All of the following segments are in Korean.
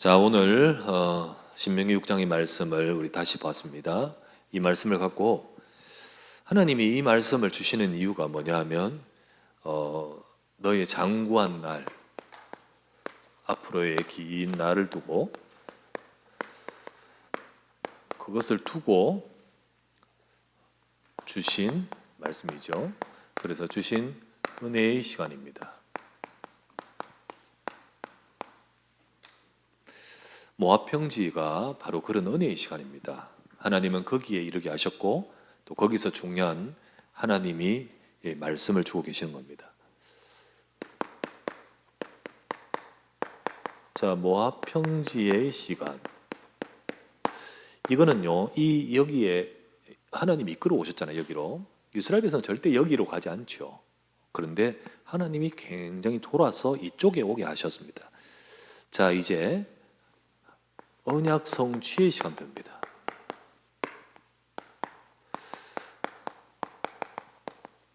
자, 오늘 신명기 6장의 말씀을 우리 다시 봤습니다. 이 말씀을 갖고 하나님이 이 말씀을 주시는 이유가 뭐냐 하면 너의 장구한 날, 앞으로의 긴 날을 두고 그것을 두고 주신 말씀이죠. 그래서 주신 은혜의 시간입니다. 모압 평지가 바로 그런 은혜의 시간입니다. 하나님은 거기에 이르게 하셨고 또 거기서 중요한 하나님이 말씀을 주고 계시는 겁니다. 자, 모압 평지의 시간. 이거는요, 여기에 하나님이 이끌어 오셨잖아요. 여기로. 이스라엘 백성은 절대 여기로 가지 않죠. 그런데 하나님이 굉장히 돌아서 이쪽에 오게 하셨습니다. 자, 이제 언약 성취의 시간표입니다.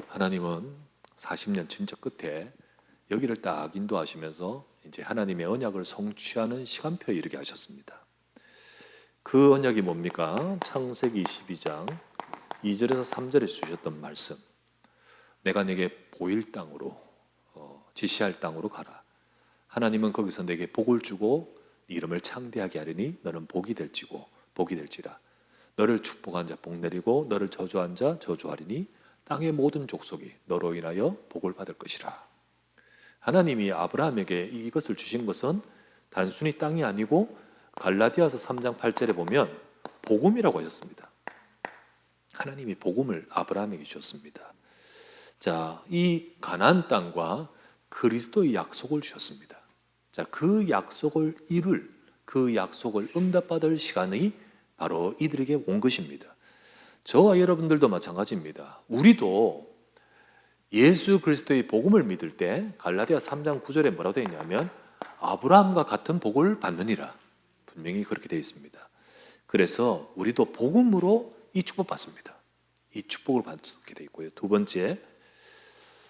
하나님은 40년 진적 끝에 여기를 딱 인도하시면서 이제 하나님의 언약을 성취하는 시간표에 이르게 하셨습니다. 그 언약이 뭡니까? 창세기 22장 2절에서 3절에 주셨던 말씀. 내가 내게 보일 땅으로 지시할 땅으로 가라. 하나님은 거기서 내게 복을 주고 네 이름을 창대하게 하리니 너는 복이 될지라. 너를 축복한 자 복 내리고 너를 저주한 자 저주하리니 땅의 모든 족속이 너로 인하여 복을 받을 것이라. 하나님이 아브라함에게 이것을 주신 것은 단순히 땅이 아니고 갈라디아서 3장 8절에 보면 복음이라고 하셨습니다. 하나님이 복음을 아브라함에게 주셨습니다. 자, 이 가나안 땅과 그리스도의 약속을 주셨습니다. 자, 그 약속을 이룰, 그 약속을 응답받을 시간이 바로 이들에게 온 것입니다. 저와 여러분들도 마찬가지입니다. 우리도 예수 그리스도의 복음을 믿을 때 갈라디아 3장 9절에 뭐라고 되어 있냐면 아브라함과 같은 복을 받느니라. 분명히 그렇게 되어 있습니다. 그래서 우리도 복음으로 이 축복 받습니다. 이 축복을 받게 되어 있고요. 두 번째,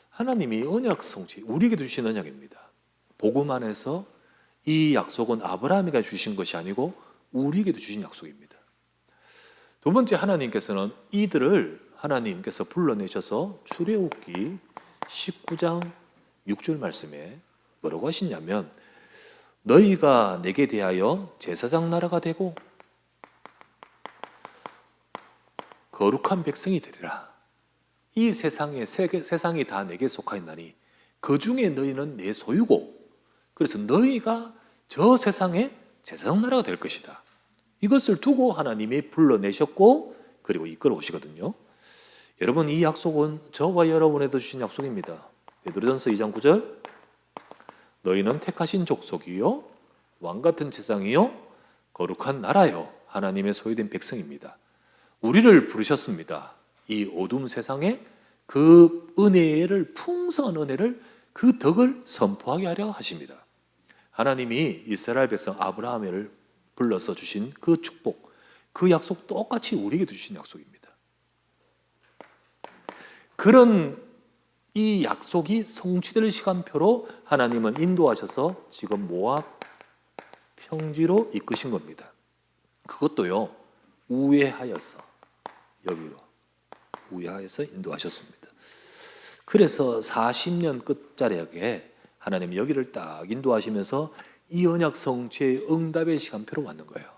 하나님이 언약 성취, 우리에게 주신 언약입니다. 복음 안에서 이 약속은 아브라함에게 주신 것이 아니고 우리에게도 주신 약속입니다. 두 번째, 하나님께서는 이들을 하나님께서 불러내셔서 출애굽기 19장 6절 말씀에 뭐라고 하시냐면 너희가 내게 대하여 제사장 나라가 되고 거룩한 백성이 되리라. 이 세상이 다 내게 속하였나니 그 중에 너희는 내 소유고 그래서 너희가 저 세상에 제사장 나라가 될 것이다. 이것을 두고 하나님이 불러내셨고 그리고 이끌어 오시거든요. 여러분, 이 약속은 저와 여러분에도 주신 약속입니다. 베드로전서 2장 9절 너희는 택하신 족속이요 왕같은 제사장이요 거룩한 나라요 하나님의 소유된 백성입니다. 우리를 부르셨습니다. 이 어두운 세상에 그 은혜를 풍성한 은혜를 그 덕을 선포하게 하려 하십니다. 하나님이 이스라엘 백성 아브라함을 불러서 주신 그 축복, 그 약속 똑같이 우리에게 주신 약속입니다. 그런 이 약속이 성취될 시간표로 하나님은 인도하셔서 지금 모압 평지로 이끄신 겁니다. 그것도요, 우회하여서 여기로 우회하여서 인도하셨습니다. 그래서 40년 끝자락에 하나님이 여기를 딱 인도하시면서 이 언약 성취의 응답의 시간표로 만든 거예요.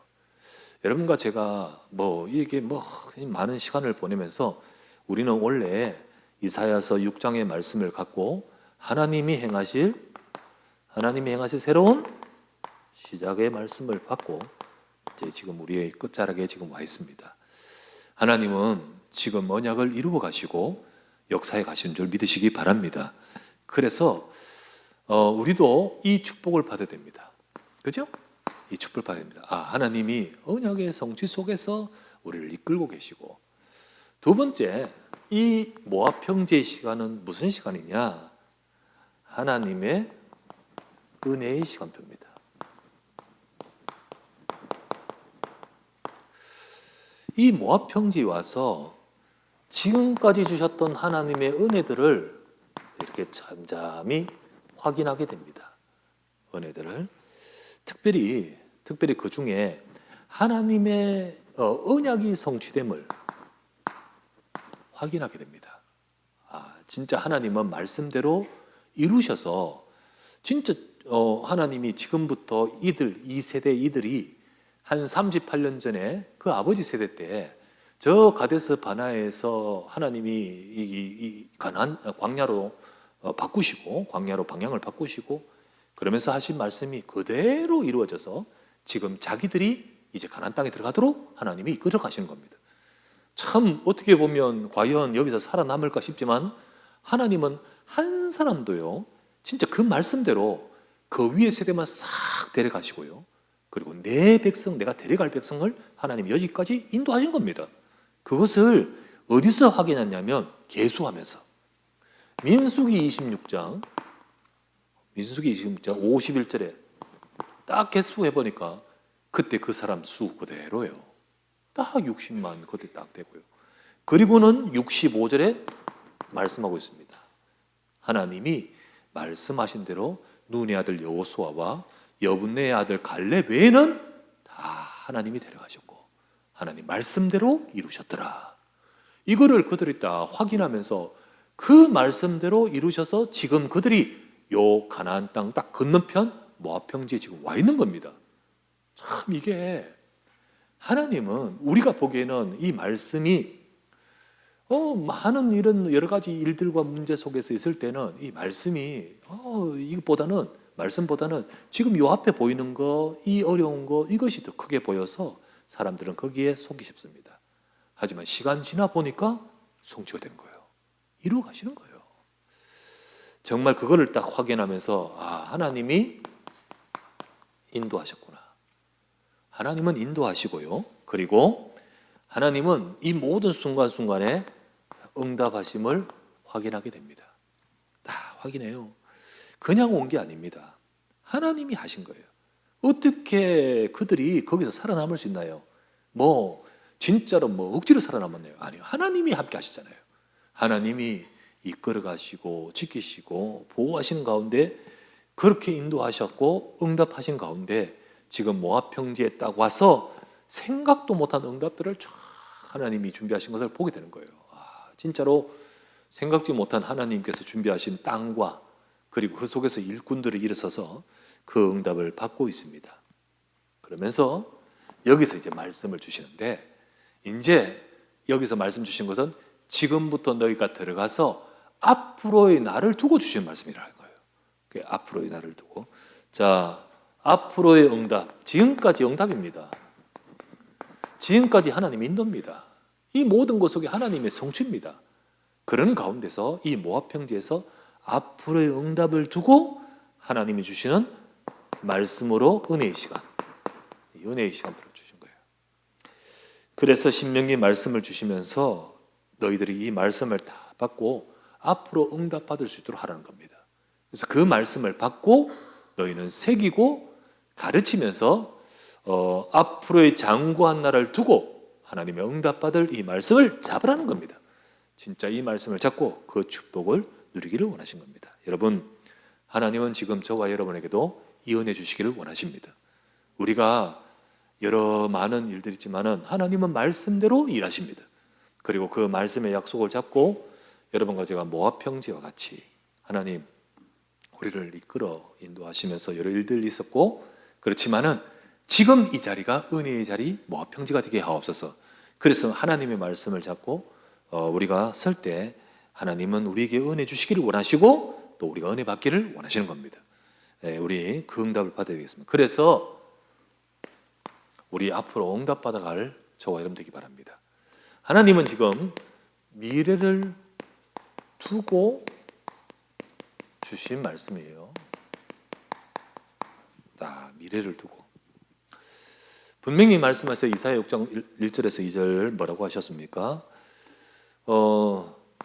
여러분과 제가 이게 많은 시간을 보내면서 우리는 원래 이사야서 6장의 말씀을 갖고 하나님이 행하실 새로운 시작의 말씀을 받고 이제 지금 우리의 끝자락에 지금 와 있습니다. 하나님은 지금 언약을 이루어 가시고 역사에 가시는 줄 믿으시기 바랍니다. 그래서 우리도 이 축복을 받아야 됩니다. 그죠? 이 축복을 받아야 됩니다. 하나님이 언약의 성취 속에서 우리를 이끌고 계시고, 두 번째, 이 모압 평지의 시간은 무슨 시간이냐? 하나님의 은혜의 시간표입니다. 이 모압 평지에 와서 지금까지 주셨던 하나님의 은혜들을 이렇게 잠잠히 확인하게 됩니다. 은혜들을 특별히 특별히 그 중에 하나님의 언약이 성취됨을 확인하게 됩니다. 진짜 하나님은 말씀대로 이루셔서 진짜 하나님이 지금부터 이 세대 이들이 한 38년 전에 그 아버지 세대 때 저 가데스 바나에서 하나님이 이 가나안 광야로 바꾸시고 광야로 방향을 바꾸시고 그러면서 하신 말씀이 그대로 이루어져서 지금 자기들이 이제 가나안 땅에 들어가도록 하나님이 이끌어 가시는 겁니다. 참 어떻게 보면 과연 여기서 살아남을까 싶지만 하나님은 한 사람도요 진짜 그 말씀대로 그 위의 세대만 싹 데려가시고요. 그리고 내 백성, 내가 데려갈 백성을 하나님이 여기까지 인도하신 겁니다. 그것을 어디서 확인했냐면 계수하면서 민수기 26장 51절에 딱 계수해보니까 그때 그 사람 수 그대로예요. 딱 60만 그때 딱 되고요. 그리고는 65절에 말씀하고 있습니다. 하나님이 말씀하신 대로 눈의 아들 여호수아와 여분네의 아들 갈렙 외에는 다 하나님이 데려가셨고 하나님 말씀대로 이루셨더라. 이거를 그들이 딱 확인하면서 그 말씀대로 이루셔서 지금 그들이 요 가나안 땅 딱 건너편 모압 평지에 지금 와 있는 겁니다. 참 이게 하나님은 우리가 보기에는 이 말씀이 많은 이런 여러 가지 일들과 문제 속에서 있을 때는 이 말씀이 이것보다는 말씀보다는 지금 요 앞에 보이는 거, 이 어려운 거 이것이 더 크게 보여서 사람들은 거기에 속기 쉽습니다. 하지만 시간 지나 보니까 성취가 된 거예요. 이루어 가시는 거예요. 정말 그거를 딱 확인하면서 하나님이 인도하셨구나. 하나님은 인도하시고요. 그리고 하나님은 이 모든 순간순간에 응답하심을 확인하게 됩니다. 다 확인해요. 그냥 온 게 아닙니다. 하나님이 하신 거예요. 어떻게 그들이 거기서 살아남을 수 있나요? 진짜로 억지로 살아남았나요? 아니요. 하나님이 함께 하시잖아요. 하나님이 이끌어 가시고 지키시고 보호하시는 가운데 그렇게 인도하셨고 응답하신 가운데 지금 모압 평지에 딱 와서 생각도 못한 응답들을 쫙 하나님이 준비하신 것을 보게 되는 거예요. 진짜로 생각지 못한 하나님께서 준비하신 땅과 그리고 그 속에서 일꾼들이 일어서서 그 응답을 받고 있습니다. 그러면서 여기서 이제 말씀을 주시는데 이제 여기서 말씀 주신 것은 지금부터 너희가 들어가서 앞으로의 날을 두고 주신 말씀이라는 거예요. 앞으로의 날을 두고 자 앞으로의 응답 지금까지 응답입니다. 지금까지 하나님 인도입니다. 이 모든 것 속에 하나님의 성취입니다. 그런 가운데서 이 모압 평지에서 앞으로의 응답을 두고 하나님이 주시는 말씀으로 은혜의 시간, 은혜의 시간들을 주신 거예요. 그래서 신명기 말씀을 주시면서 너희들이 이 말씀을 다 받고 앞으로 응답받을 수 있도록 하라는 겁니다. 그래서 그 말씀을 받고 너희는 새기고 가르치면서 앞으로의 장구한 날을 두고 하나님의 응답받을 이 말씀을 잡으라는 겁니다. 진짜 이 말씀을 잡고 그 축복을 누리기를 원하신 겁니다. 여러분, 하나님은 지금 저와 여러분에게도 이 은혜 주시기를 원하십니다. 우리가 여러 많은 일들이 있지만은 하나님은 말씀대로 일하십니다. 그리고 그 말씀의 약속을 잡고 여러분과 제가 모압 평지와 같이 하나님 우리를 이끌어 인도하시면서 여러 일들이 있었고 그렇지만은 지금 이 자리가 은혜의 자리 모압 평지가 되게 하옵소서. 그래서 하나님의 말씀을 잡고 우리가 설 때 하나님은 우리에게 은혜 주시기를 원하시고 또 우리가 은혜 받기를 원하시는 겁니다. 우리 그 응답을 받아야 되겠습니다. 그래서 우리 앞으로 응답 받아갈 저와 여러분 되기 바랍니다. 하나님은 지금 미래를 두고 주신 말씀이에요. 미래를 두고 분명히 말씀하세요. 이사야 6장 1절에서 2절 뭐라고 하셨습니까?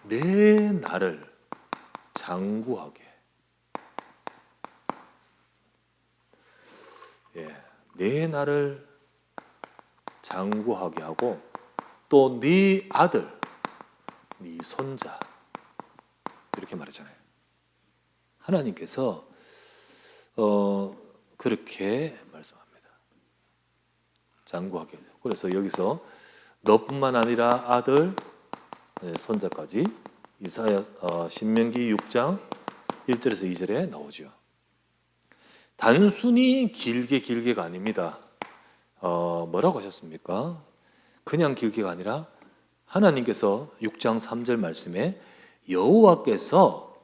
내 나를 장구하게 내 나를 장구하게 하고 또 네 아들, 네 손자 이렇게 말하잖아요. 하나님께서 그렇게 말씀합니다. 장구하게. 그래서 여기서 너뿐만 아니라 아들, 손자까지 이사야 신명기 6장 1절에서 2절에 나오죠. 단순히 길게가 아닙니다. 뭐라고 하셨습니까? 그냥 길게가 아니라 하나님께서 6장 3절 말씀에 여호와께서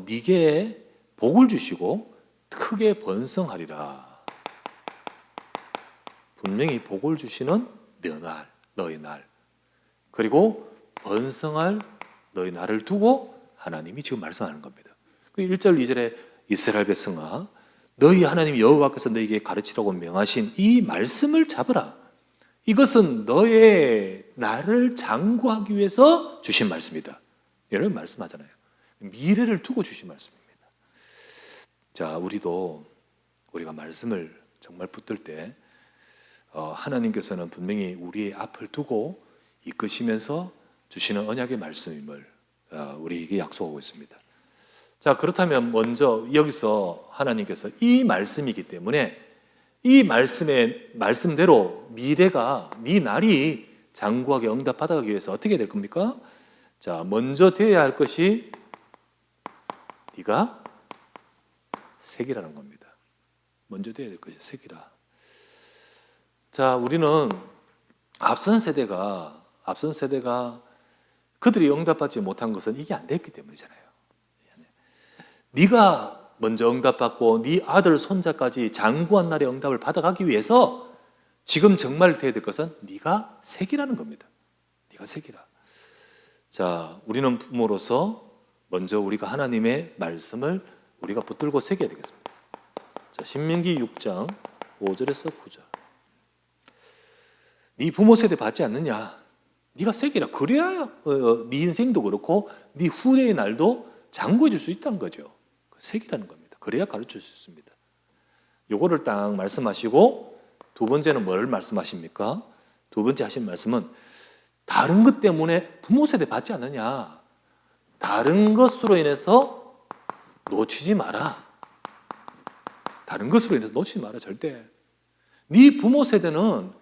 네게 복을 주시고 크게 번성하리라. 분명히 복을 주시는 너희 날, 그리고 번성할 너희 날을 두고 하나님이 지금 말씀하는 겁니다. 1절 2절에 이스라엘 백성아 너희 하나님 여호와께서 너희에게 가르치라고 명하신 이 말씀을 잡으라. 이것은 너의 나를 장구하기 위해서 주신 말씀이다. 이런 말씀하잖아요. 미래를 두고 주신 말씀입니다. 자, 우리가 말씀을 정말 붙들 때 하나님께서는 분명히 우리의 앞을 두고 이끄시면서 주시는 언약의 말씀임을 우리에게 약속하고 있습니다. 자, 그렇다면 먼저 여기서 하나님께서 이 말씀이기 때문에 이 말씀대로 미래가 네 날이 장구하게 응답받아가기 위해서 어떻게 될 겁니까? 자, 먼저 되어야 할 것이 네가 색이라는 겁니다. 먼저 되어야 될 것이 색이라. 자, 우리는 앞선 세대가 그들이 응답받지 못한 것은 이게 안 됐기 때문이잖아요. 네가 먼저 응답받고 네 아들 손자까지 장구한 날에 응답을 받아가기 위해서 지금 정말 돼야 될 것은 네가 색이라는 겁니다. 네가 색이라. 자, 우리는 부모로서 먼저 우리가 하나님의 말씀을 우리가 붙들고 새겨야 되겠습니다. 자, 신명기 6장 5절에서 9절. 네 부모 세대 받지 않느냐? 네가 새기라. 그래야 네 인생도 그렇고 네 후대의 날도 장구해 줄 수 있다는 거죠. 색이라는 겁니다. 그래야 가르칠 수 있습니다. 요거를 딱 말씀하시고 두 번째는 뭘 말씀하십니까? 두 번째 하신 말씀은 다른 것 때문에 부모 세대 받지 않느냐? 다른 것으로 인해서 놓치지 마라. 다른 것으로 인해서 놓치지 마라. 절대. 네 부모 세대는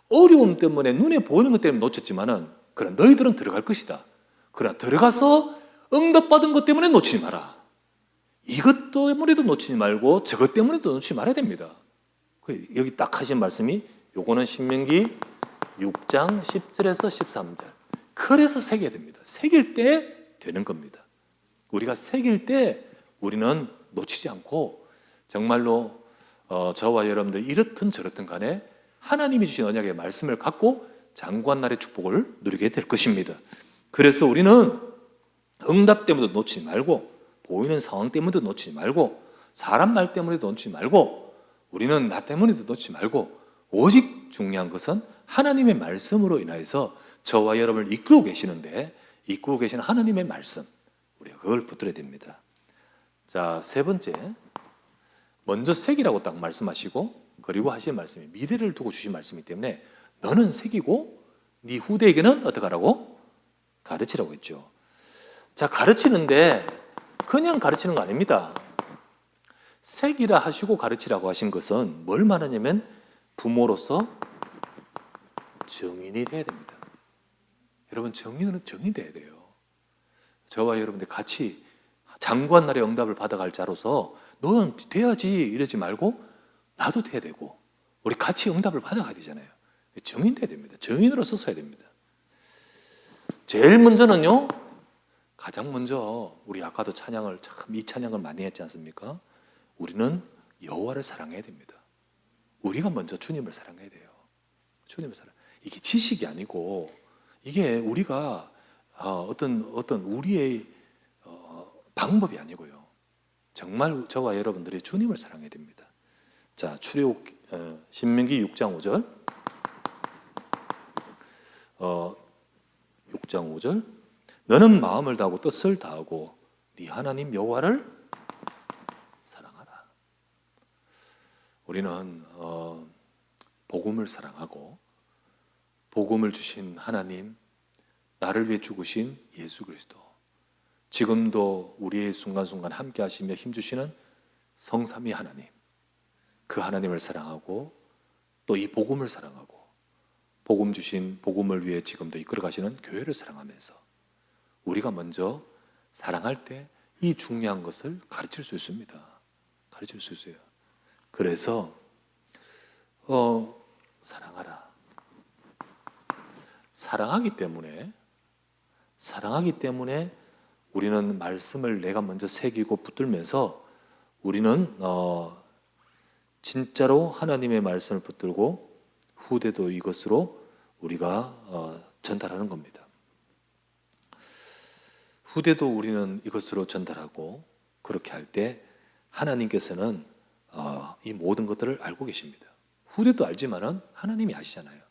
어려움 때문에 눈에 보이는 것 때문에 놓쳤지만은 그러나 너희들은 들어갈 것이다. 그러나 들어가서 응답받은 것 때문에 놓치지 마라. 이것 때문에도 놓치지 말고 저것 때문에도 놓치지 말아야 됩니다. 여기 딱 하신 말씀이 요거는 신명기 6장 10절에서 13절. 그래서 새겨야 됩니다. 새길 때 되는 겁니다. 우리가 새길 때 우리는 놓치지 않고 정말로 저와 여러분들 이렇든 저렇든 간에 하나님이 주신 언약의 말씀을 갖고 장구한 날의 축복을 누리게 될 것입니다. 그래서 우리는 응답 때문에도 놓치지 말고 보이는 상황 때문에도 놓치지 말고 사람 말 때문에도 놓치지 말고 우리는 나 때문에도 놓치지 말고 오직 중요한 것은 하나님의 말씀으로 인하여서 저와 여러분을 이끌고 계시는데 이끌고 계시는 하나님의 말씀 우리가 그걸 붙들어야 됩니다. 자, 세 번째 먼저 색이라고 딱 말씀하시고 그리고 하신 말씀이 미래를 두고 주신 말씀이기 때문에 너는 색이고 네 후대에게는 어떻게 하라고? 가르치라고 했죠. 자, 가르치는데 그냥 가르치는 거 아닙니다. 색이라 하시고 가르치라고 하신 것은 뭘 말하냐면 부모로서 정인이 돼야 됩니다. 여러분 정인은 정인이 돼야 돼요. 저와 여러분들 같이 장구한 날의 응답을 받아갈 자로서 너는 돼야지 이러지 말고 나도 돼야 되고 우리 같이 응답을 받아가야 되잖아요. 정인 돼야 됩니다. 정인으로서 서야 됩니다. 제일 먼저는요. 가장 먼저 우리 아까도 찬양을 참 이 찬양을 많이 했지 않습니까? 우리는 여호와를 사랑해야 됩니다. 우리가 먼저 주님을 사랑해야 돼요. 주님을 사랑. 이게 지식이 아니고 이게 우리가 어떤 우리의 방법이 아니고요. 정말 저와 여러분들이 주님을 사랑해야 됩니다. 자, 출애굽 신명기 6장 5절. 6장 5절. 너는 마음을 다하고 뜻을 다하고 네 하나님 여호와를 사랑하라. 우리는 복음을 사랑하고 복음을 주신 하나님, 나를 위해 죽으신 예수 그리스도, 지금도 우리의 순간순간 함께 하시며 힘주시는 성삼위 하나님, 그 하나님을 사랑하고 또 이 복음을 사랑하고 복음 주신 복음을 위해 지금도 이끌어 가시는 교회를 사랑하면서 우리가 먼저 사랑할 때 이 중요한 것을 가르칠 수 있습니다. 가르칠 수 있어요. 그래서 사랑하라. 사랑하기 때문에 우리는 말씀을 내가 먼저 새기고 붙들면서 우리는 진짜로 하나님의 말씀을 붙들고 후대도 이것으로 우리가 전달하는 겁니다. 후대도 우리는 이것으로 전달하고 그렇게 할 때 하나님께서는 이 모든 것들을 알고 계십니다. 후대도 알지만은 하나님이 아시잖아요.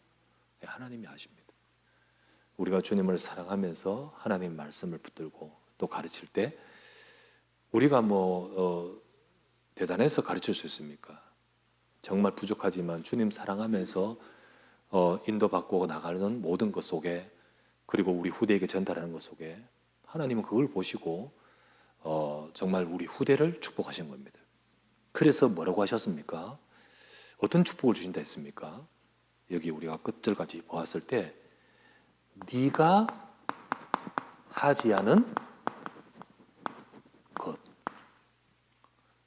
하나님이 아십니다. 우리가 주님을 사랑하면서 하나님 말씀을 붙들고 또 가르칠 때 우리가 대단해서 가르칠 수 있습니까? 정말 부족하지만 주님 사랑하면서 인도받고 나가는 모든 것 속에 그리고 우리 후대에게 전달하는 것 속에 하나님은 그걸 보시고 정말 우리 후대를 축복하신 겁니다. 그래서 뭐라고 하셨습니까? 어떤 축복을 주신다 했습니까? 여기 우리가 끝절까지 보았을 때 네가 하지 않은 것,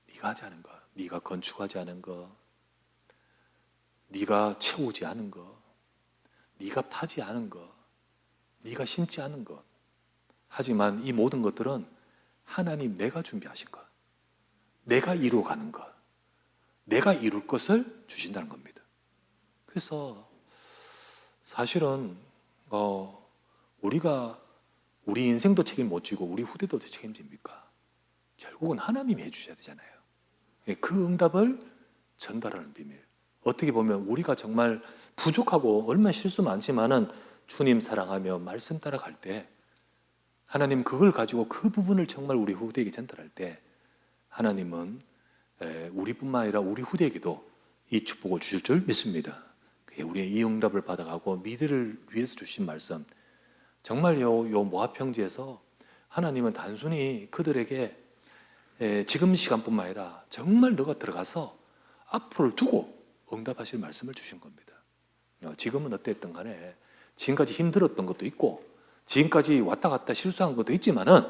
네가 하지 않은 것, 네가 건축하지 않은 것, 네가 채우지 않은 것, 네가 파지 않은 것, 네가 심지 않은 것. 하지만 이 모든 것들은 하나님 내가 준비하신 것, 내가 이루어가는 것, 내가 이룰 것을 주신다는 겁니다. 그래서 사실은 우리가 우리 인생도 책임 못 지고 우리 후대도 책임집니까? 결국은 하나님이 해주셔야 되잖아요. 그 응답을 전달하는 비밀. 어떻게 보면 우리가 정말 부족하고 얼마나 실수 많지만은 주님 사랑하며 말씀 따라갈 때 하나님 그걸 가지고 그 부분을 정말 우리 후대에게 전달할 때 하나님은 우리뿐만 아니라 우리 후대에게도 이 축복을 주실 줄 믿습니다. 우리의 이 응답을 받아가고 미래를 위해서 주신 말씀 정말 요 모압 평지에서 하나님은 단순히 그들에게 지금 시간뿐만 아니라 정말 너가 들어가서 앞을 두고 응답하실 말씀을 주신 겁니다. 지금은 어땠든 간에 지금까지 힘들었던 것도 있고 지금까지 왔다 갔다 실수한 것도 있지만은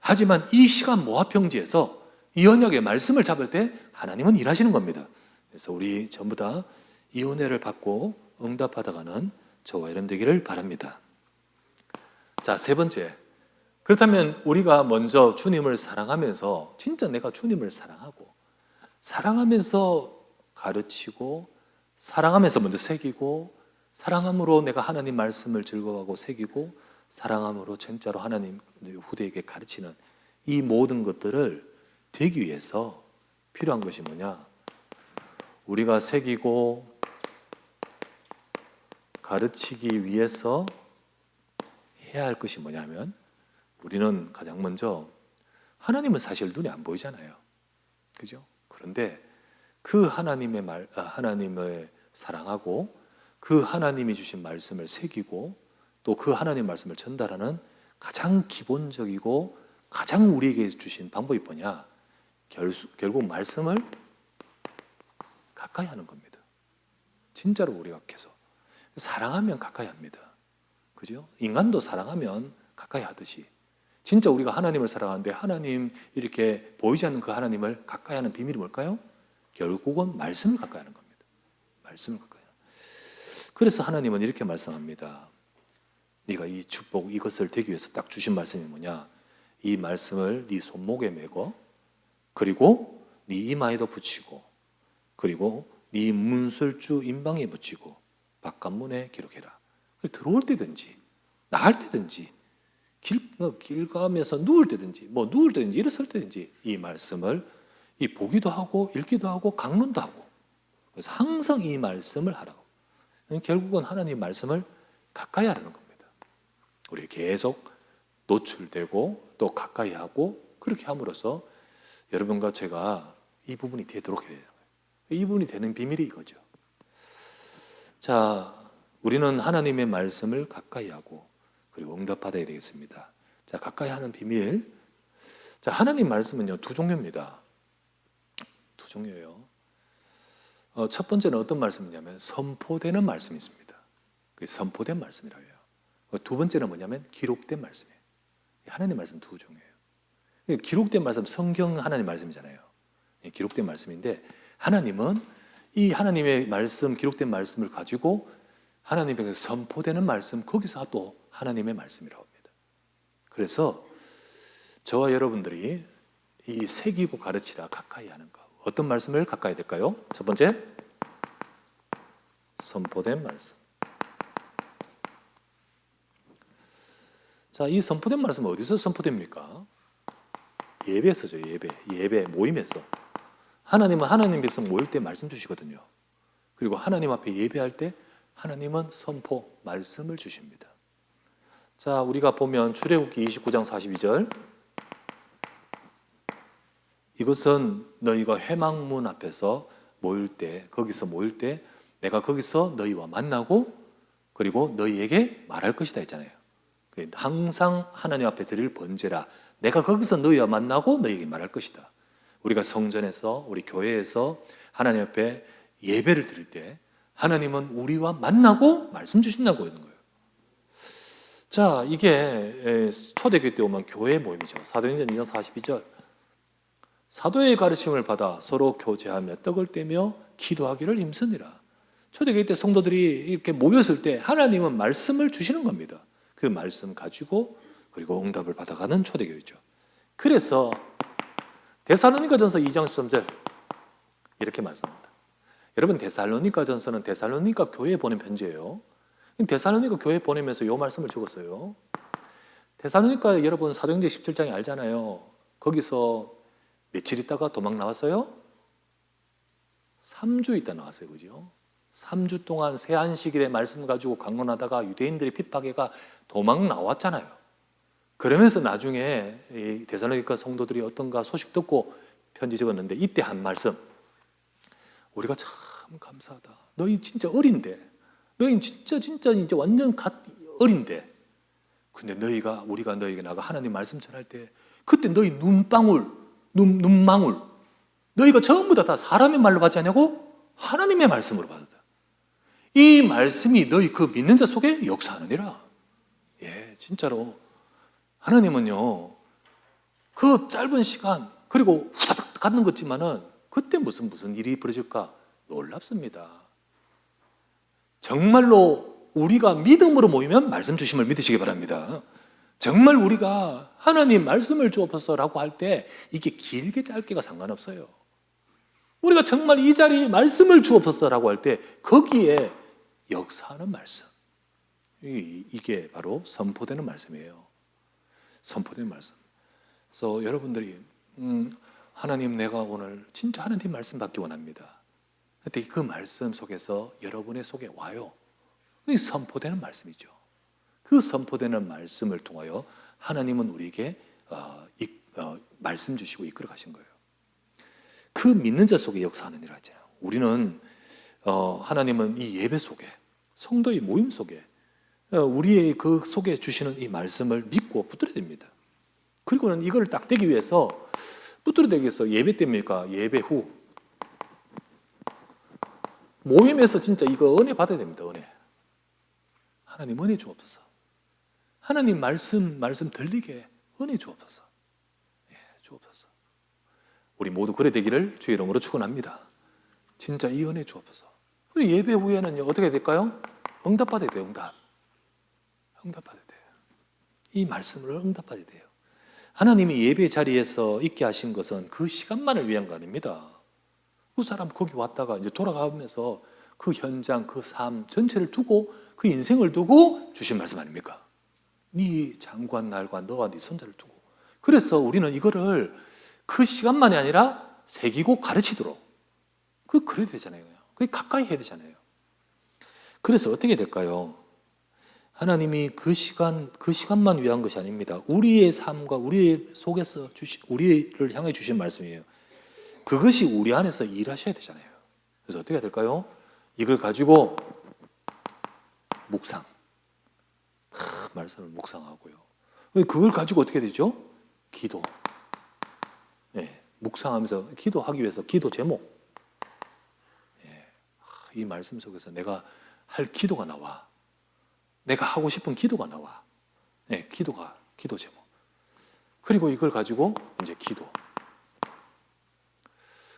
하지만 이 시간 모압 평지에서 이 언약의 말씀을 잡을 때 하나님은 일하시는 겁니다. 그래서 우리 전부 다 이 은혜를 받고 응답받아가는 저와 여러분 되기를 바랍니다. 자, 세 번째. 그렇다면 우리가 먼저 주님을 사랑하면서 진짜 내가 주님을 사랑하면서 가르치고 사랑하면서 먼저 새기고 사랑함으로 내가 하나님 말씀을 즐거워하고 새기고 사랑함으로 진짜로 하나님 후대에게 가르치는 이 모든 것들을 되기 위해서 필요한 것이 뭐냐? 우리가 새기고 가르치기 위해서 해야 할 것이 뭐냐면 우리는 가장 먼저 하나님은 사실 눈에 안 보이잖아요. 그죠? 그런데 그 하나님을 사랑하고 그 하나님이 주신 말씀을 새기고 또 그 하나님 말씀을 전달하는 가장 기본적이고 가장 우리에게 주신 방법이 뭐냐? 결국 말씀을 가까이 하는 겁니다. 진짜로 우리가 계속 사랑하면 가까이 합니다. 그죠? 인간도 사랑하면 가까이 하듯이 진짜 우리가 하나님을 사랑하는데 하나님 이렇게 보이지 않는 그 하나님을 가까이 하는 비밀이 뭘까요? 결국은 말씀을 가까이 하는 겁니다. 말씀을 가까이 하는. 그래서 하나님은 이렇게 말씀합니다. 네가 이 축복 이것을 되기 위해서 딱 주신 말씀이 뭐냐? 이 말씀을 네 손목에 메고 그리고 네 이마에도 붙이고 그리고 네 문설주 임방에 붙이고 바깥문에 기록해라. 들어올 때든지 나갈 때든지 길 가면서 누울 때든지 누울 때든지 일어설 때든지 이 말씀을 보기도 하고 읽기도 하고 강론도 하고 그래서 항상 이 말씀을 하라고. 결국은 하나님 말씀을 가까이 하라는 겁니다. 우리 계속 노출되고 또 가까이 하고 그렇게 함으로써 여러분과 제가 이 부분이 되도록 해야 돼요. 이 부분이 되는 비밀이 이거죠. 자, 우리는 하나님의 말씀을 가까이 하고 그리고 응답받아야 되겠습니다. 자, 가까이 하는 비밀. 자, 하나님 말씀은요, 두 종류입니다. 두 종류예요. 첫 번째는 어떤 말씀이냐면 선포되는 말씀이 있습니다. 그게 선포된 말씀이라고 해요. 두 번째는 뭐냐면 기록된 말씀이에요. 하나님 말씀 두 종이에요. 기록된 말씀, 성경 하나님 말씀이잖아요. 기록된 말씀인데 하나님은 이 하나님의 말씀, 기록된 말씀을 가지고 하나님에게 선포되는 말씀, 거기서 또 하나님의 말씀이라고 합니다. 그래서 저와 여러분들이 이 새기고 가르치라 가까이 하는 것, 어떤 말씀을 가까이 될까요? 첫 번째, 선포된 말씀. 자, 이 선포된 말씀은 어디서 선포됩니까? 예배에서죠. 예배 모임에서. 하나님은 하나님 백성 모일 때 말씀 주시거든요. 그리고 하나님 앞에 예배할 때 하나님은 선포, 말씀을 주십니다. 자, 우리가 보면 출애굽기 29장 42절, 이것은 너희가 회막문 앞에서 모일 때, 거기서 모일 때 내가 거기서 너희와 만나고 그리고 너희에게 말할 것이다 했잖아요. 항상 하나님 앞에 드릴 번제라. 내가 거기서 너희와 만나고 너희에게 말할 것이다. 우리가 성전에서, 우리 교회에서 하나님 앞에 예배를 드릴 때 하나님은 우리와 만나고 말씀 주신다고 하는 거예요. 자, 이게 초대교회 때 오면 교회 모임이죠. 사도행전 2장 42절. 사도의 가르침을 받아 서로 교제하며 떡을 떼며 기도하기를 힘쓰니라. 초대교회 때 성도들이 이렇게 모였을 때 하나님은 말씀을 주시는 겁니다. 그 말씀 가지고 그리고 응답을 받아가는 초대교회죠. 그래서 데살로니가전서 2장 13절 이렇게 말씀합니다. 여러분, 데살로니가전서는 데살로니가 교회에 보낸 편지예요. 데살로니가 교회에 보내면서 이 말씀을 적었어요. 데살로니가 여러분 사도행전 17장에 알잖아요. 거기서 며칠 있다가 도망 나왔어요? 3주 있다 나왔어요. 그죠? 3주 동안 세안식일의 말씀 가지고 강론하다가 유대인들의 핍박해가 도망 나왔잖아요. 그러면서 나중에 이 데살로니가 성도들이 어떤가 소식 듣고 편지 적었는데 이때 한 말씀, 우리가 참 감사하다. 너희 진짜 어린데, 너희 진짜 이제 완전 어린데, 근데 우리가 너희에게 나가 하나님 말씀 전할 때 그때 너희 눈망울 너희가 전부 다 사람의 말로 받지 않냐고 하나님의 말씀으로 받았다. 이 말씀이 너희 그 믿는 자 속에 역사하느니라. 예, 진짜로 하나님은요, 그 짧은 시간 그리고 후다닥 갖는 것지만은 그때 무슨 일이 벌어질까 놀랍습니다. 정말로 우리가 믿음으로 모이면 말씀 주심을 믿으시기 바랍니다. 정말 우리가 하나님 말씀을 주옵소서라고 할 때 이게 길게 짧게가 상관없어요. 우리가 정말 이 자리에 말씀을 주옵소서라고 할 때 거기에 역사하는 말씀, 이게 바로 선포되는 말씀이에요. 선포된 말씀. 그래서 여러분들이 하나님, 내가 오늘 진짜 하나님 말씀 받기 원합니다. 그때 그 말씀 속에서 여러분의 속에 와요. 이 선포되는 말씀이죠. 그 선포되는 말씀을 통하여 하나님은 우리에게 말씀 주시고 이끌어 가신 거예요. 그 믿는 자 속에 역사하는 일 하잖아요. 우리는 하나님은 이 예배 속에, 성도의 모임 속에, 우리의 그 속에 주시는 이 말씀을 믿고 붙들어야 됩니다. 그리고는 이걸 딱 되기 위해서 붙들어야 되겠어. 예배 때입니까? 예배 후 모임에서 진짜 이거 은혜 받아야 됩니다. 은혜. 하나님 은혜 주옵소서. 하나님 말씀 들리게 은혜 주옵소서. 예, 주옵소서. 우리 모두 그래 되기를 주의 이름으로 축원합니다. 진짜 이 은혜 주옵소서. 그리고 예배 후에는요, 어떻게 될까요? 응답받아야 돼요. 응답받아야 돼요. 이 말씀을 응답받아야 돼요. 하나님이 예배 자리에서 있게 하신 것은 그 시간만을 위한 거 아닙니다. 그 사람 거기 왔다가 이제 돌아가면서 그 현장, 그 삶 전체를 두고, 그 인생을 두고 주신 말씀 아닙니까? 네 장관 날과 너와 네 손자를 두고. 그래서 우리는 이거를 그 시간만이 아니라 새기고 가르치도록 그래야 되잖아요. 그게 가까이 해야 되잖아요. 그래서 어떻게 될까요? 하나님이 그 시간만 위한 것이 아닙니다. 우리의 삶과 우리의 속에서 우리를 향해 주신 말씀이에요. 그것이 우리 안에서 일하셔야 되잖아요. 그래서 어떻게 해야 될까요? 이걸 가지고 묵상, 말씀을 묵상하고요. 그걸 가지고 어떻게 되죠? 기도. 예, 묵상하면서 기도하기 위해서 기도 제목. 예, 이 말씀 속에서 내가 할 기도가 나와. 내가 하고 싶은 기도가 나와. 네, 기도 제목. 그리고 이걸 가지고 이제 기도.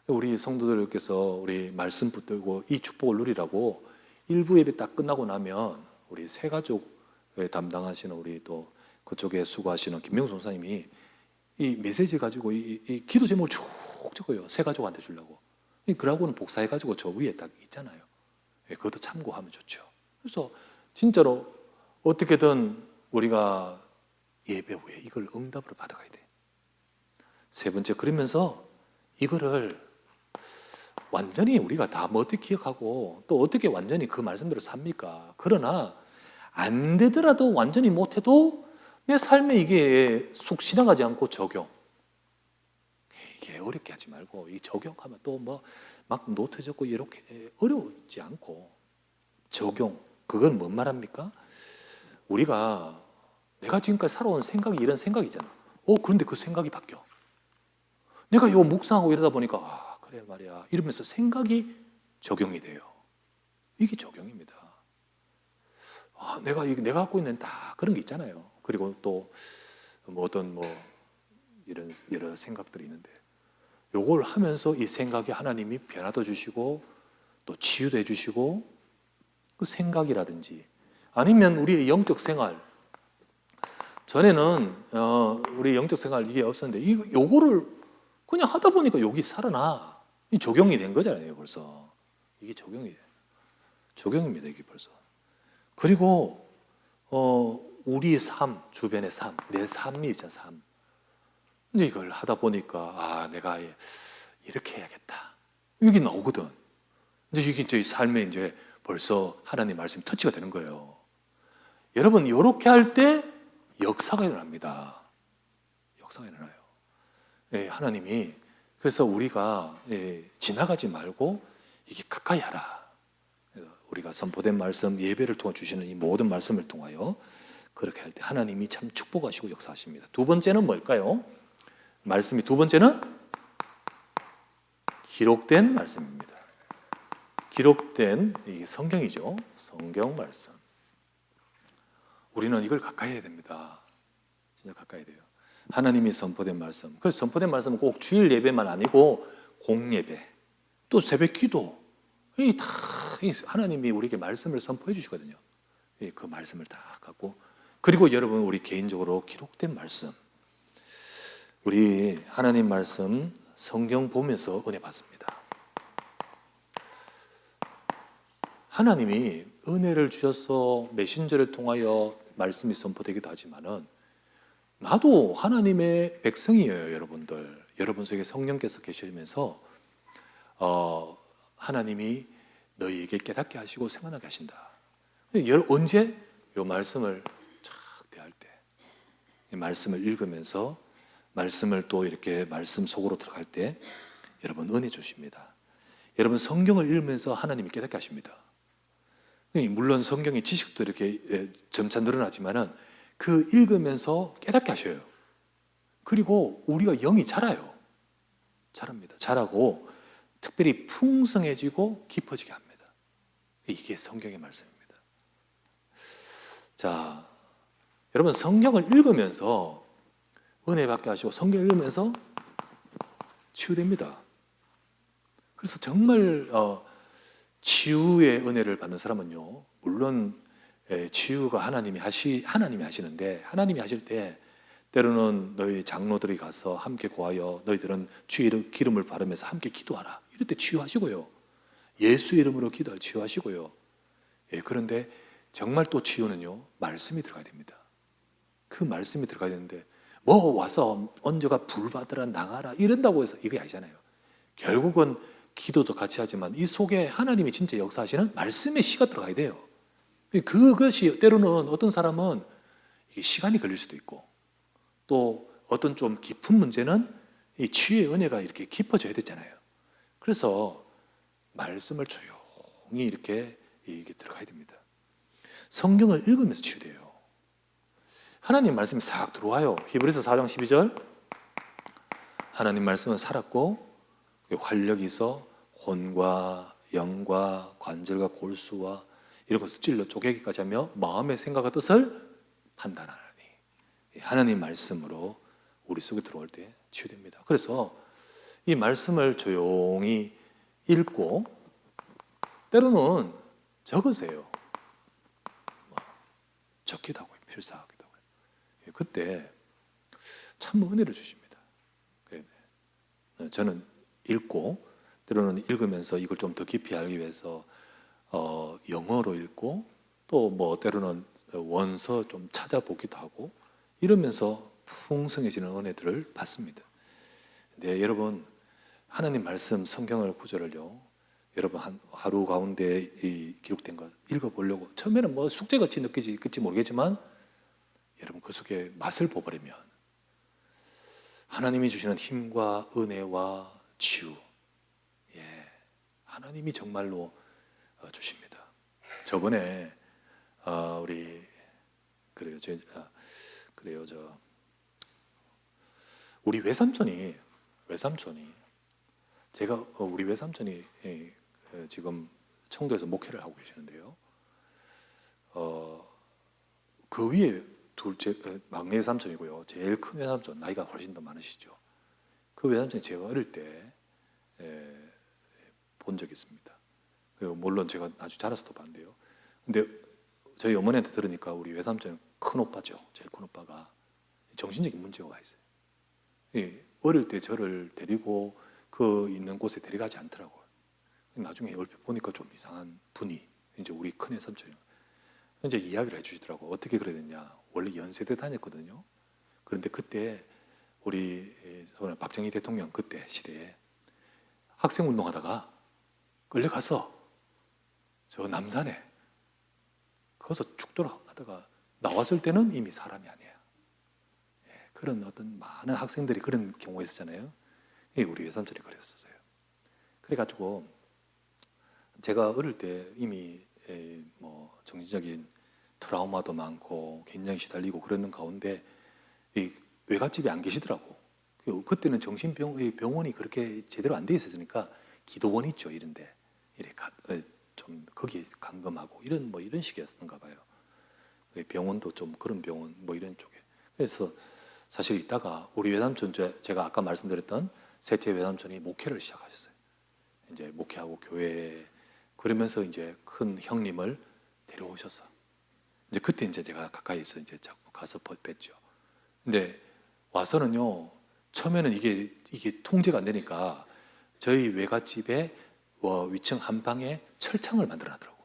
우리 성도들께서 우리 말씀 붙들고 이 축복을 누리라고 일부 예배 딱 끝나고 나면 우리 세 가족에 담당하시는 우리 또 그쪽에 수고하시는 김명수 선사님이 이 메시지 가지고 이 기도 제목을 쭉 적어요. 세 가족한테 주려고. 그러고는 복사해가지고 저 위에 딱 있잖아요. 그것도 참고하면 좋죠. 그래서 진짜로 어떻게든 우리가 예배 후에 이걸 응답으로 받아가야 돼. 세 번째, 그러면서 이거를 완전히 우리가 다 뭐 어떻게 기억하고 또 어떻게 완전히 그 말씀대로 삽니까? 그러나 안 되더라도 완전히 못해도 내 삶에 이게 쑥 지나가지 않고 적용. 이게 어렵게 하지 말고 이 적용하면 또 뭐 막 노트 적고 이렇게 어려우지 않고 적용. 그건 뭔 말합니까? 우리가 내가 지금까지 살아온 생각이 이런 생각이잖아. 그런데 그 생각이 바뀌어. 내가 이거 묵상하고 이러다 보니까 그래 말이야 이러면서 생각이 적용이 돼요. 이게 적용입니다. 내가 갖고 있는 다 그런 게 있잖아요. 그리고 또 뭐 어떤 뭐 이런 여러 생각들이 있는데 요걸 하면서 이 생각이 하나님이 변화도 주시고 또 치유도 해주시고 그 생각이라든지 아니면 우리의 영적 생활 전에는 우리 영적 생활 이게 없었는데 요거를 그냥 하다 보니까 여기 살아나 이 적용이 된 거잖아요. 벌써 이게 적용입니다. 이게 벌써. 그리고 우리의 삶 주변의 삶 내 삶이 있잖아. 삶. 근데 이걸 하다 보니까 내가 이렇게 해야겠다. 이게 나오거든. 이제 이게 이제 삶에 이제 벌써 하나님 말씀이 터치가 되는 거예요. 여러분 이렇게 할 때 역사가 일어납니다. 역사가 일어나요. 하나님이 그래서 우리가 지나가지 말고 이게 가까이 하라. 우리가 선포된 말씀 예배를 통해 주시는 이 모든 말씀을 통하여 그렇게 할 때 하나님이 참 축복하시고 역사하십니다. 두 번째는 뭘까요? 말씀이 두 번째는 기록된 말씀입니다. 기록된 이 성경이죠. 성경 말씀. 우리는 이걸 가까이 해야 됩니다. 진짜 가까이 돼요. 하나님이 선포된 말씀. 그래서 선포된 말씀은 꼭 주일 예배만 아니고 공예배, 또 새벽 기도, 이 다 하나님이 우리에게 말씀을 선포해 주시거든요. 그 말씀을 다 갖고 그리고 여러분 우리 개인적으로 기록된 말씀. 우리 하나님 말씀 성경 보면서 은혜 받습니다. 하나님이 은혜를 주셔서 메신저를 통하여 말씀이 선포되기도 하지만은 나도 하나님의 백성이에요, 여러분들. 여러분 속에 성령께서 계시면서 하나님이 너희에게 깨닫게 하시고 생각나게 하신다. 언제? 이 말씀을 쫙 대할 때, 이 말씀을 읽으면서 말씀을 또 이렇게 말씀 속으로 들어갈 때 여러분 은혜 주십니다. 여러분 성경을 읽으면서 하나님이 깨닫게 하십니다. 물론 성경의 지식도 이렇게 점차 늘어나지만은 그 읽으면서 깨닫게 하셔요. 그리고 우리가 영이 자라요. 자랍니다. 자라고 특별히 풍성해지고 깊어지게 합니다. 이게 성경의 말씀입니다. 자, 여러분 성경을 읽으면서 은혜 받게 하시고 성경을 읽으면서 치유됩니다. 그래서 정말 치유의 은혜를 받는 사람은요, 물론 치유가 하나님이 하시는데 하나님이 하실 때 때로는 너희 장로들이 가서 함께 구하여 너희들은 주의 기름을 바르면서 함께 기도하라. 이럴 때 치유하시고요. 예수 이름으로 기도할 치유하시고요. 그런데 정말 또 치유는요, 말씀이 들어가야 됩니다. 그 말씀이 들어가야 되는데 뭐 와서 언제가 불 받으라 나가라 이런다고 해서 이게 아니잖아요. 결국은 기도도 같이 하지만 이 속에 하나님이 진짜 역사하시는 말씀의 씨가 들어가야 돼요. 그것이 때로는 어떤 사람은 이게 시간이 걸릴 수도 있고 또 어떤 좀 깊은 문제는 이 치유의 은혜가 이렇게 깊어져야 되잖아요. 그래서 말씀을 조용히 이렇게 이게 들어가야 됩니다. 성경을 읽으면서 치유돼요. 하나님 말씀이 싹 들어와요. 히브리서 4장 12절 하나님 말씀은 살았고 활력이 있어 혼과 영과 관절과 골수와 이런 것을 찔러 쪼개기까지 하며 마음의 생각과 뜻을 판단하니 하나님 말씀으로 우리 속에 들어올 때 치유됩니다. 그래서 이 말씀을 조용히 읽고 때로는 적으세요. 적기도 하고 필사하기도 하고 그때 참 은혜를 주십니다. 저는 읽고 때로는 읽으면서 이걸 좀 더 깊이 알기 위해서 영어로 읽고 또 뭐 때로는 원서 좀 찾아보기도 하고 이러면서 풍성해지는 은혜들을 받습니다. 네, 여러분 하나님 말씀 성경을 구절을요 여러분 하루 가운데 이 기록된 것 읽어보려고 처음에는 뭐 숙제같이 느끼지 모르겠지만 여러분 그 속에 맛을 보버리면 하나님이 주시는 힘과 은혜와 치유 하나님이 정말로 주십니다. 저번에 우리 우리 외삼촌이 제가 우리 외삼촌이 지금 청도에서 목회를 하고 계시는데요. 그 위에 막내 삼촌이고요. 제일 큰 외삼촌 나이가 훨씬 더 많으시죠. 그 외삼촌이 제가 어릴 때 본 적이 있습니다. 물론 제가 아주 자라서도 봤는데요. 근데 저희 어머니한테 들으니까 우리 외삼촌은 큰 오빠죠. 제일 큰 오빠가 정신적인 문제가 와 있어요. 어릴 때 저를 데리고 그 있는 곳에 데려가지 않더라고요. 나중에 얼핏 보니까 좀 이상한 분이 이제 우리 큰 외삼촌이 이제 이야기를 해주시더라고. 어떻게 그래야 되냐. 원래 연세대 다녔거든요. 그런데 그때 우리 박정희 대통령 그때 시대에 학생 운동하다가 끌려가서 저 남산에 거기서 죽도록 하다가 나왔을 때는 이미 사람이 아니에요. 그런 어떤 많은 학생들이 그런 경우가 있었잖아요. 우리 외삼촌이 그랬었어요. 그래가지고 제가 어릴 때 이미 뭐 정신적인 트라우마도 많고 굉장히 시달리고 그러는 가운데 이 외갓집에 안 계시더라고. 그때는 병원이 그렇게 제대로 안 돼 있었으니까 기도원 있죠 이런데 좀 거기 감금하고 이런 식이었던가 봐요. 병원도 좀 그런 병원 뭐 이런 쪽에. 그래서 사실 있다가 우리 외삼촌 제가 아까 말씀드렸던 셋째 외삼촌이 목회를 시작하셨어요. 이제 목회하고 교회 그러면서 이제 큰 형님을 데려오셨어. 이제 그때 이제 제가 가까이서 이제 가서 뵀죠. 근데 와서는요 처음에는 이게 통제가 안 되니까 저희 외갓집에 위층 한 방에 철창을 만들어놨더라고.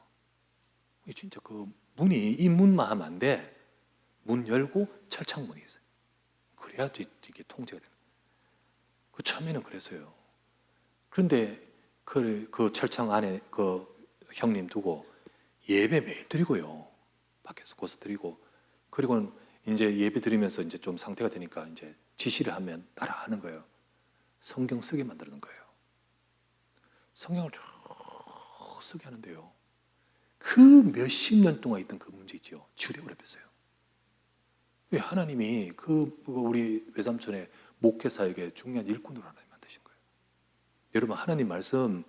진짜 그 문이 이 문만 하면 안 돼. 문 열고 철창문이 있어요. 그래야 이게 통제가 되는. 그 처음에는 그랬어요. 그런데 그 철창 안에 그 형님 두고 예배 매일 드리고요. 밖에서 고서 드리고 그리고 이제 예배 드리면서 이제 좀 상태가 되니까 이제 지시를 하면 따라하는 거예요. 성경 쓰게 만드는 거예요. 성경을 쭉 쓰게 하는데요. 그 몇십 년 동안 있던 그 문제 있죠. 치유되어 버렸어요. 왜 하나님이 우리 외삼촌의 목회사에게 중요한 일꾼으로 하나님 만드신 거예요. 여러분 하나님 말씀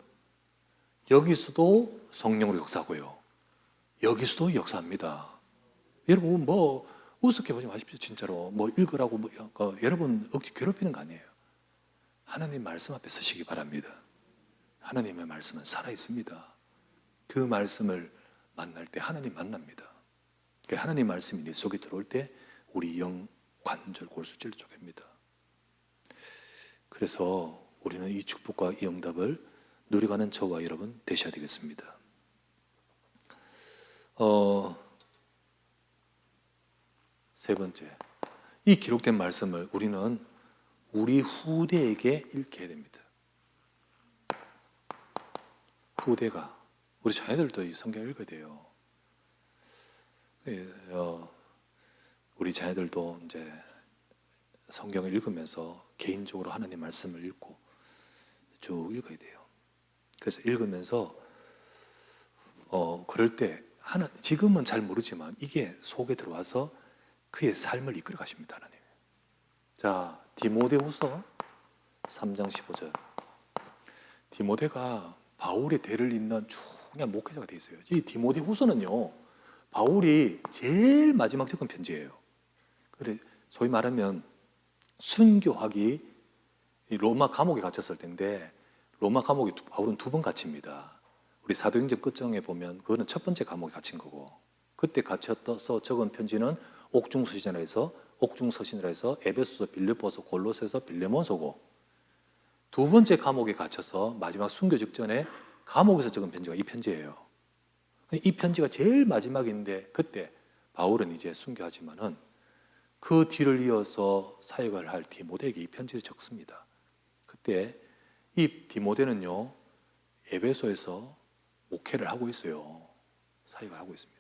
여기서도 성령으로 역사하고요. 여기서도 역사합니다. 여러분 뭐 우습게 보지 마십시오. 진짜로 뭐 읽으라고 여러분 억지 괴롭히는 거 아니에요. 하나님 말씀 앞에 서시기 바랍니다. 하나님의 말씀은 살아있습니다. 그 말씀을 만날 때 하나님 만납니다. 하나님 말씀이 내 속에 들어올 때 우리 영, 관절, 골수질 쪼갭니다. 그래서 우리는 이 축복과 이 응답을 누려가는 저와 여러분 되셔야 되겠습니다. 세 번째, 이 기록된 말씀을 우리는 우리 후대에게 읽게 해야 됩니다. 후대가 우리 자녀들도 이 성경을 읽어야 돼요. 우리 자녀들도 이제 성경을 읽으면서 개인적으로 하나님 말씀을 읽고 쭉 읽어야 돼요. 그래서 읽으면서 그럴 때 지금은 잘 모르지만 이게 속에 들어와서 그의 삶을 이끌어 가십니다. 하나님. 자, 디모데후서 3장 15절. 디모데가 바울의 대를 잇는 중요한 목회자가 돼 있어요. 이 디모데후서는요, 바울이 제일 마지막 적은 편지예요. 그래 소위 말하면 순교하기 로마 감옥에 갇혔을 텐데 로마 감옥에 바울은 2번 갇힙니다. 우리 사도행전 끝장에 보면 그거는 첫 번째 감옥에 갇힌 거고, 그때 갇혀서 적은 편지는 옥중서신이라 해서 에베소서, 빌립보서, 골로새서, 빌레몬서고, 2번째 감옥에 갇혀서 마지막 순교 직전에 감옥에서 적은 편지가 이 편지예요. 이 편지가 제일 마지막인데 그때 바울은 이제 순교하지만은 그 뒤를 이어서 사역을 할 디모데에게 이 편지를 적습니다. 그때 이 디모데는요, 에베소에서 목회를 하고 있어요. 사역을 하고 있습니다.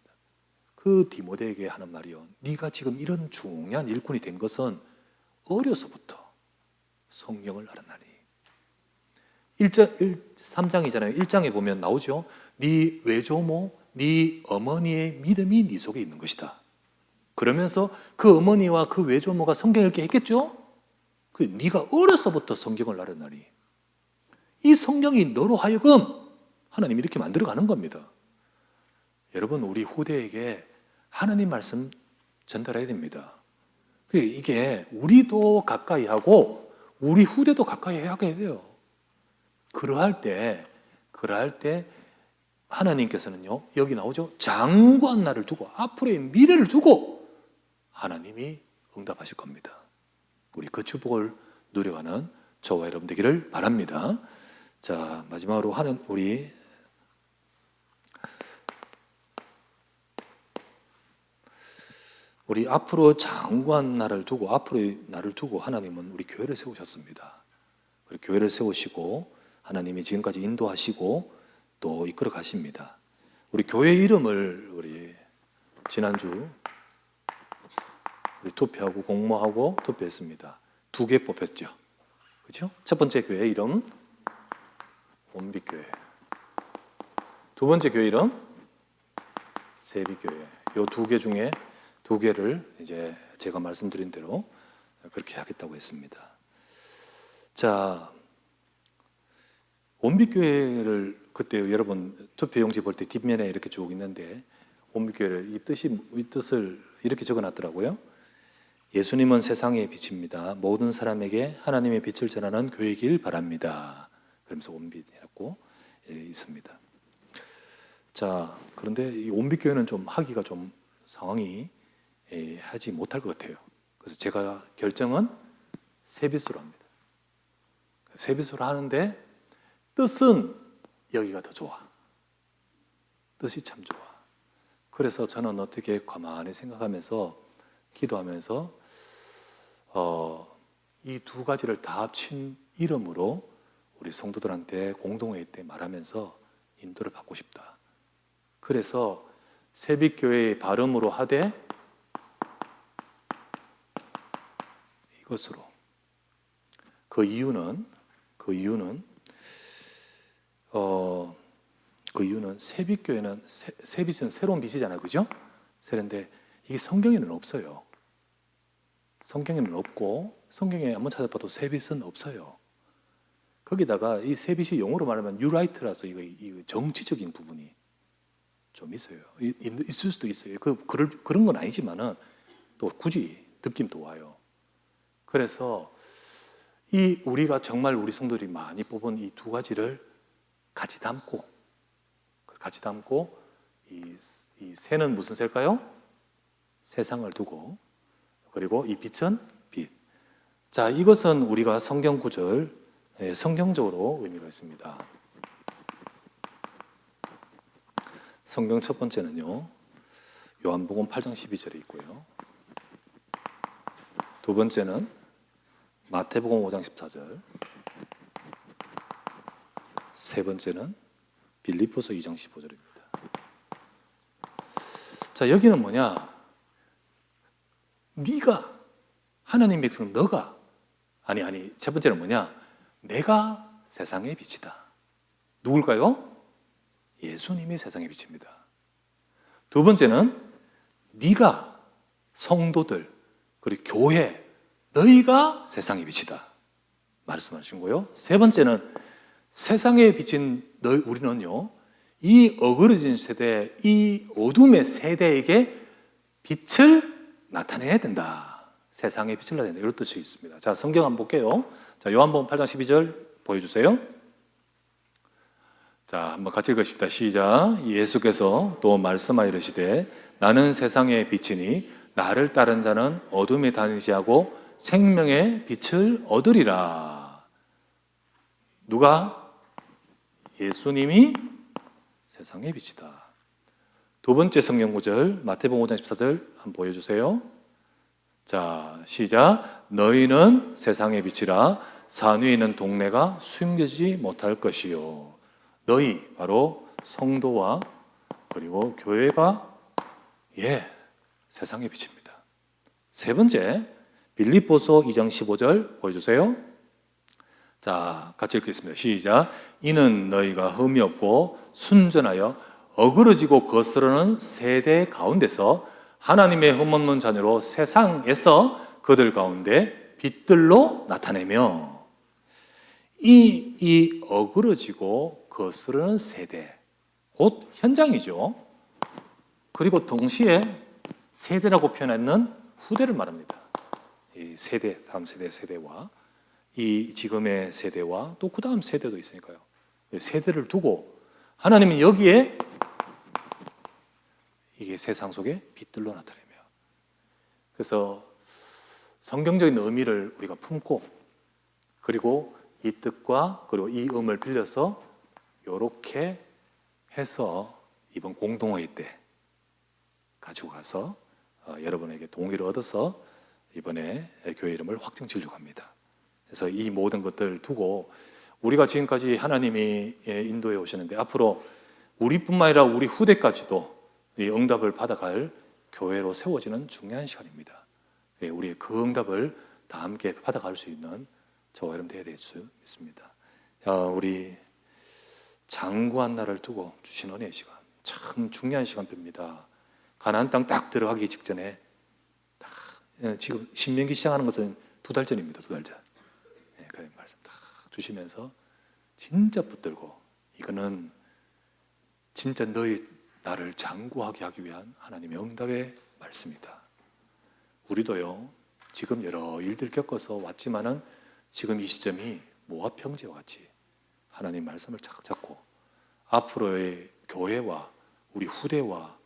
그 디모데에게 하는 말이요, 네가 지금 이런 중요한 일꾼이 된 것은 어려서부터 성경을 알았나니. 3장이잖아요. 1장에 보면 나오죠. 네 외조모, 네 어머니의 믿음이 네 속에 있는 것이다. 그러면서 그 어머니와 그 외조모가 성경을 읽게 했겠죠? 네가 어려서부터 성경을 알았나니. 이 성경이 너로 하여금 하나님이 이렇게 만들어가는 겁니다. 여러분, 우리 후대에게 하나님 말씀 전달해야 됩니다. 이게 우리도 가까이 하고 우리 후대도 가까이 해야 돼요. 그러할 때 하나님께서는요, 여기 나오죠, 장구한 날을 두고, 앞으로의 미래를 두고 하나님이 응답하실 겁니다. 우리 그 축복을 누려가는 저와 여러분 되기를 바랍니다. 자, 마지막으로 우리 앞으로 장구한 날을 두고, 앞으로의 날을 두고 하나님은 우리 교회를 세우셨습니다. 우리 교회를 세우시고 하나님이 지금까지 인도하시고 또 이끌어 가십니다. 우리 교회 이름을 우리 지난주 우리 투표하고 공모하고 투표했습니다. 2개 뽑혔죠. 그렇죠? 첫 번째 교회 이름 온빛교회, 2번째 교회 이름 세비교회. 이 2개 중에 2개를 이제 제가 말씀드린 대로 그렇게 하겠다고 했습니다. 자, 온빛교회를 그때 여러분 투표용지 볼 때 뒷면에 이렇게 쭉 있는데 온빛교회를 이 뜻을 이렇게 적어놨더라고요. 예수님은 세상의 빛입니다. 모든 사람에게 하나님의 빛을 전하는 교회이길 바랍니다. 그러면서 온빛이라고 있습니다. 자, 그런데 이 온빛교회는 좀 하기가 좀 상황이 하지 못할 것 같아요. 그래서 제가 결정은 세빛으로 합니다. 세빛으로 하는데 뜻은 여기가 더 좋아. 뜻이 참 좋아. 그래서 저는 어떻게 가만히 생각하면서 기도하면서 이 2가지를 다 합친 이름으로 우리 성도들한테 공동회의 때 말하면서 인도를 받고 싶다. 그래서 세빛교회의 발음으로 하되 이것으로. 그 이유는 세빛교회는 세빛은 새로운 빛이잖아요, 그죠? 새로운데 이게 성경에는 없어요. 성경에는 없고 성경에 한번 찾아봐도 세빛은 없어요. 거기다가 이 세빛이 영어로 말하면 뉴라이트라서 이거 정치적인 부분이 좀 있어요. 있을 수도 있어요. 그런 건 아니지만은 또 굳이 느낌도 와요. 그래서 우리가 정말 우리 성도들이 많이 뽑은 이 2가지를 같이 담고 이 새는 무슨 새일까요? 세상을 두고, 그리고 이 빛은 빛. 자, 이것은 우리가 성경 구절 성경적으로 의미가 있습니다. 성경 첫 번째는요, 요한복음 8장 12절에 있고요. 2번째는 마태복음 5장 14절. 3번째는 빌립보서 2장 15절입니다. 자, 여기는 뭐냐? 네가 하나님 백성 너가 첫 번째는 뭐냐? 내가 세상의 빛이다. 누굴까요? 예수님이 세상의 빛입니다. 2번째는 네가 성도들 그리고 교회 너희가 세상의 빛이다 말씀하신 거요. 3번째는 세상에 비친 우리는요, 이 어그러진 세대, 이 어둠의 세대에게 빛을 나타내야 된다. 세상에 빛을 나타내야 된다. 이런 뜻이 있습니다. 자, 성경 한번 볼게요. 자, 요한복음 8장 12절 보여주세요. 자, 한번 같이 읽으십시다. 시작. 예수께서 또 말씀하여 이르시되 나는 세상의 빛이니 나를 따른 자는 어둠에 다니지 않고 생명의 빛을 얻으리라. 누가? 예수님이 세상의 빛이다. 두 번째 성경 구절 마태복음 5장 14절 한번 보여주세요. 자, 시작. 너희는 세상의 빛이라 산 위에 있는 동네가 숨겨지지 못할 것이요. 너희 바로 성도와 그리고 교회가 세상의 빛입니다. 세 번째 빌립보서 2장 15절 보여주세요. 자, 같이 읽겠습니다. 시작. 이는 너희가 흠이 없고 순전하여 어그러지고 거스르는 세대 가운데서 하나님의 흠없는 자녀로 세상에서 그들 가운데 빛들로 나타내며 이 어그러지고 거스르는 세대 곧 현장이죠. 그리고 동시에 세대라고 표현하는 후대를 말합니다. 이 세대, 다음 세대와 이 지금의 세대와 또 그 다음 세대도 있으니까요. 세대를 두고 하나님은 여기에 이게 세상 속에 빛들로 나타내며, 그래서 성경적인 의미를 우리가 품고 그리고 이 뜻과 그리고 이 음을 빌려서 이렇게 해서 이번 공동회의 때 가지고 가서 여러분에게 동의를 얻어서 이번에 교회 이름을 확정 지으려고 합니다. 그래서 이 모든 것들을 두고 우리가 지금까지 하나님이 인도해 오셨는데 앞으로 우리뿐만 아니라 우리 후대까지도 이 응답을 받아갈 교회로 세워지는 중요한 시간입니다. 우리의 그 응답을 다 함께 받아갈 수 있는 저와 여러분 되어야 될 수 있습니다. 우리 장구한 날을 두고 주신 은혜의 시간, 참 중요한 시간입니다. 가나안 땅 딱 들어가기 직전에 지금 신명기 시작하는 것은 2달 전입니다. 2달 전. 그런 말씀 딱 주시면서 진짜 붙들고 이거는 진짜 너희 나를 장구하게 하기 위한 하나님의 응답의 말씀이다. 우리도요 지금 여러 일들 겪어서 왔지만은 지금 이 시점이 모압 평지와 같이 하나님 말씀을 착 잡고 앞으로의 교회와 우리 후대와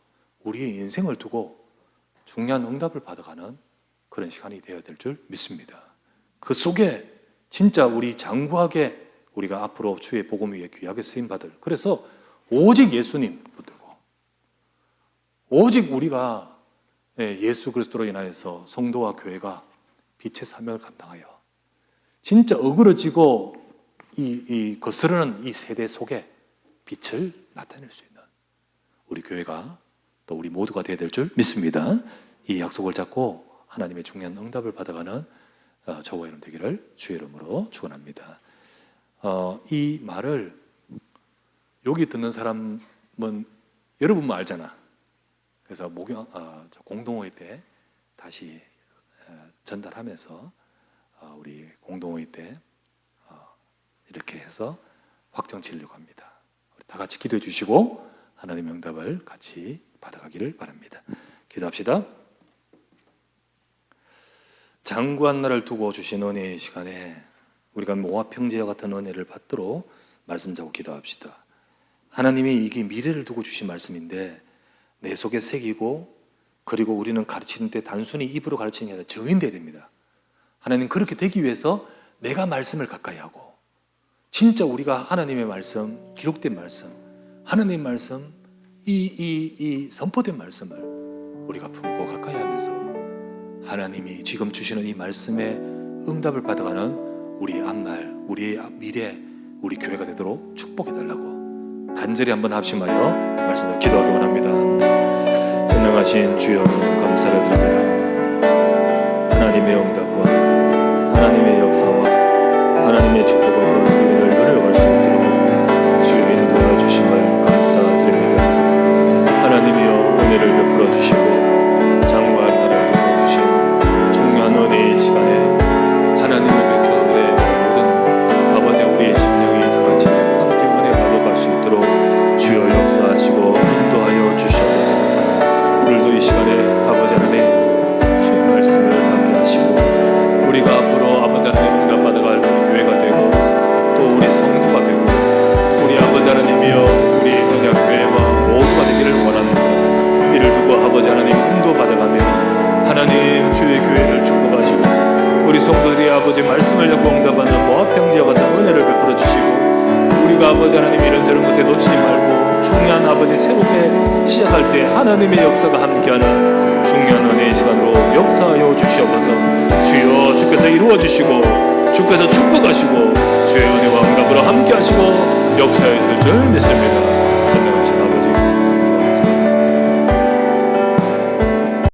우리의 인생을 두고 중요한 응답을 받아가는 그런 시간이 되어야 될 줄 믿습니다. 그 속에 진짜 우리 장구하게 우리가 앞으로 주의 복음 위에 귀하게 쓰임받을, 그래서 오직 예수님 붙들고 오직 우리가 예수 그리스도로 인하여서 성도와 교회가 빛의 사명을 감당하여 진짜 어그러지고 이 거스르는 이 세대 속에 빛을 나타낼 수 있는 우리 교회가 또 우리 모두가 되어야 될 줄 믿습니다. 이 약속을 잡고 하나님의 중요한 응답을 받아가는 저와 여러분 되기를 주의 이름으로 축원합니다. 이 말을 여기 듣는 사람은 여러분만 알잖아. 그래서 공동회의 때 다시 전달하면서 우리 공동회의 때 이렇게 해서 확정 지으려고 합니다. 우리 다 같이 기도해 주시고 하나님의 응답을 같이 받아가기를 바랍니다. 기도합시다. 장구한 날을 두고 주신 은혜의 시간에 우리가 모압 평지와 같은 은혜를 받도록 말씀 잡고 기도합시다. 하나님이 이게 미래를 두고 주신 말씀인데 내 속에 새기고 그리고 우리는 가르치는 때 단순히 입으로 가르치는 게 아니라 증인되어야 됩니다. 하나님 그렇게 되기 위해서 내가 말씀을 가까이 하고 진짜 우리가 하나님의 말씀, 기록된 말씀, 하나님의 말씀, 이 선포된 말씀을 우리가 품고 가까이 하면서 하나님이 지금 주시는 이 말씀에 응답을 받아가는 우리 앞날, 우리의 미래, 우리 교회가 되도록 축복해달라고 간절히 한번 합심하여 말씀을 기도하기 원합니다. 전능하신 주여 감사를 드립니다. 하나님의 응답과 하나님의 역사와 하나님의 축복과 그 은혜를 누려갈 수 있도록 주의 인도해 주심을 감사드립니다. 하나님이여 은혜를 베풀어 주시고 장구한 날을 베풀어 주신 중요한 은혜의 시간에 하나님을 위해서 내 모든 아버지 우리의 심령이 다 같이 하나님이여 우리 언약교회와 모두가 되기를 원합니다. 이를 두고 아버지 하나님 꿈도 받아가며 하나님 주의 교회를 축복하시고 우리 성도들이 아버지 말씀을 듣고 응답하는 모압 형제와 같은 은혜를 베풀어 주시고 우리가 아버지 하나님 이런저런 것에 놓치지 말고 중요한 아버지 새롭게 시작할 때 하나님의 역사가 함께하는 중요한 은혜의 시간으로 역사하여 주시옵소서. 주여 주께서 이루어 주시고 주께서 축복하시고 주의 은혜와 응답으로 함께하시고 역사해 주실 줄 믿습니다.